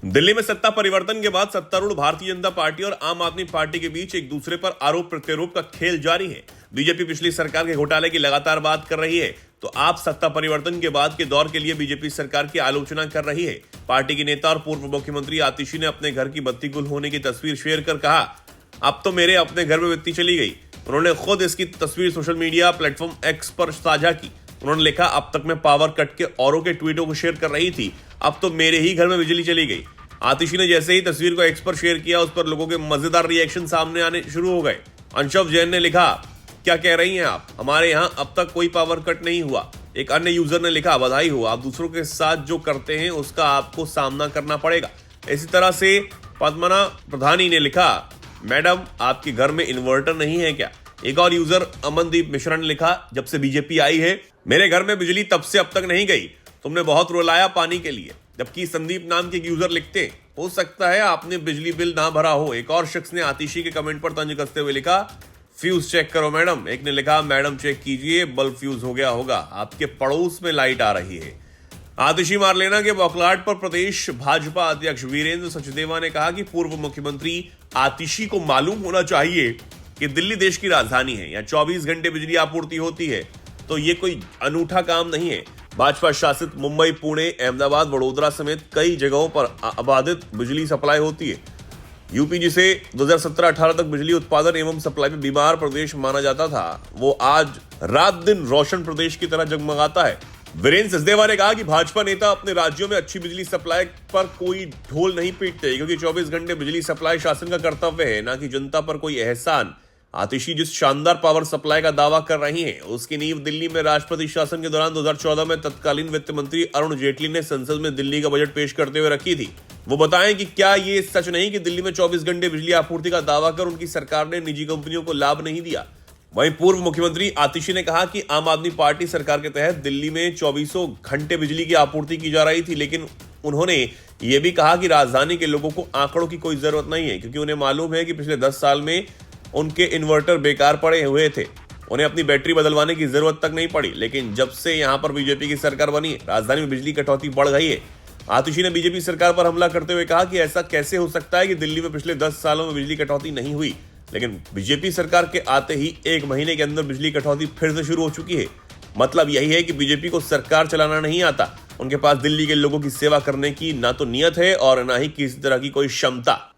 दिल्ली में सत्ता परिवर्तन के बाद सत्तारूढ़ भारतीय जनता पार्टी और आम आदमी पार्टी के बीच एक दूसरे पर आरोप प्रत्यारोप का खेल जारी है। बीजेपी पिछली सरकार के घोटाले की लगातार बात कर रही है, तो आप सत्ता परिवर्तन के बाद के दौर के लिए बीजेपी सरकार की आलोचना कर रही है। पार्टी के नेता और पूर्व मुख्यमंत्री आतिशी ने अपने घर की बत्ती गुल होने की तस्वीर शेयर कर कहा, अब तो मेरे अपने घर में बत्ती चली गई। उन्होंने खुद इसकी तस्वीर सोशल मीडिया प्लेटफॉर्म एक्स पर साझा की। उन्होंने लिखा, अब तक मैं पावर कट के औरों के ट्वीटों को शेयर कर रही थी, अब तो मेरे ही घर में बिजली चली गई। आतिशी ने जैसे ही तस्वीर को एक्स पर शेयर किया, उस पर लोगों के मजेदार रिएक्शन सामने आने शुरू हो गए। अंशव जैन ने लिखा, क्या कह रही हैं आप, हमारे यहाँ अब तक कोई पावर कट नहीं हुआ। एक अन्य यूजर ने लिखा, बधाई हो, आप दूसरों के साथ जो करते हैं उसका आपको सामना करना पड़ेगा। इसी तरह से पद्मना प्रधानी ने लिखा, मैडम आपके घर में इन्वर्टर नहीं है क्या। एक और यूजर अमनदीप मिश्रा ने लिखा, जब से बीजेपी आई है मेरे घर में बिजली तब से अब तक नहीं गई, तुमने बहुत रुलाया पानी के लिए। जबकि संदीप नाम के एक यूजर लिखते, हो सकता है आपने बिजली बिल ना भरा हो। एक और शख्स ने आतिशी के कमेंट पर तंज कसते हुए लिखा, फ्यूज चेक करो मैडम। एक ने लिखा, मैडम चेक कीजिए, बल्ब फ्यूज हो गया होगा, आपके पड़ोस में लाइट आ रही है। आतिशी मारलेना के बौखलाहट पर प्रदेश भाजपा अध्यक्ष वीरेंद्र सचदेवा ने कहा कि पूर्व मुख्यमंत्री आतिशी को मालूम होना चाहिए कि दिल्ली देश की राजधानी है, यहाँ 24 घंटे बिजली आपूर्ति होती है, तो ये कोई अनूठा काम नहीं है। भाजपा शासित मुंबई, पुणे, अहमदाबाद, वडोदरा समेत कई जगहों पर अबाधित बिजली सप्लाई होती है। यूपी जिसे 2017-18 तक बिजली उत्पादन एवं सप्लाई में बीमार प्रदेश माना जाता था, वो आज रात दिन रोशन प्रदेश की तरह जगमगाता है। वीरेंद्र सचदेवा ने कहा कि भाजपा नेता अपने राज्यों में अच्छी बिजली सप्लाई पर कोई ढोल नहीं पीटते, क्योंकि 24 घंटे बिजली सप्लाई शासन का कर्तव्य है, ना कि जनता पर कोई एहसान। आतिशी जिस शानदार पावर सप्लाई का दावा कर रही हैं, उसकी नींव दिल्ली में राष्ट्रपति शासन के दौरान 2014 में तत्कालीन वित्त मंत्री अरुण जेटली ने संसद में दिल्ली का बजट पेश करते हुए रखी थी। वो बताएं कि क्या ये सच नहीं कि दिल्ली में 24 घंटे बिजली आपूर्ति का दावा कर उनकी सरकार ने निजी कंपनियों को लाभ नहीं दिया। वहीं पूर्व मुख्यमंत्री आतिशी ने कहा कि आम आदमी पार्टी सरकार के तहत दिल्ली में 24 घंटे बिजली की आपूर्ति की जा रही थी, लेकिन उन्होंने ये भी कहा कि राजधानी के लोगों को आंकड़ों की कोई जरूरत नहीं है, क्योंकि उन्हें मालूम है कि पिछले 10 साल में उनके इन्वर्टर बेकार पड़े हुए थे, उन्हें अपनी बैटरी बदलवाने की जरूरत तक नहीं पड़ी। लेकिन जब से यहां पर बीजेपी की सरकार बनी, राजधानी में बिजली कटौती बढ़ गई है। आतिशी ने बीजेपी सरकार पर हमला करते हुए कहा कि ऐसा कैसे हो सकता है कि दिल्ली में पिछले 10 सालों में बिजली कटौती नहीं हुई, लेकिन बीजेपी सरकार के आते ही 1 महीने के अंदर बिजली कटौती फिर से शुरू हो चुकी है। मतलब यही है कि बीजेपी को सरकार चलाना नहीं आता, उनके पास दिल्ली के लोगों की सेवा करने की ना तो नियत है और ना ही किसी तरह की कोई क्षमता।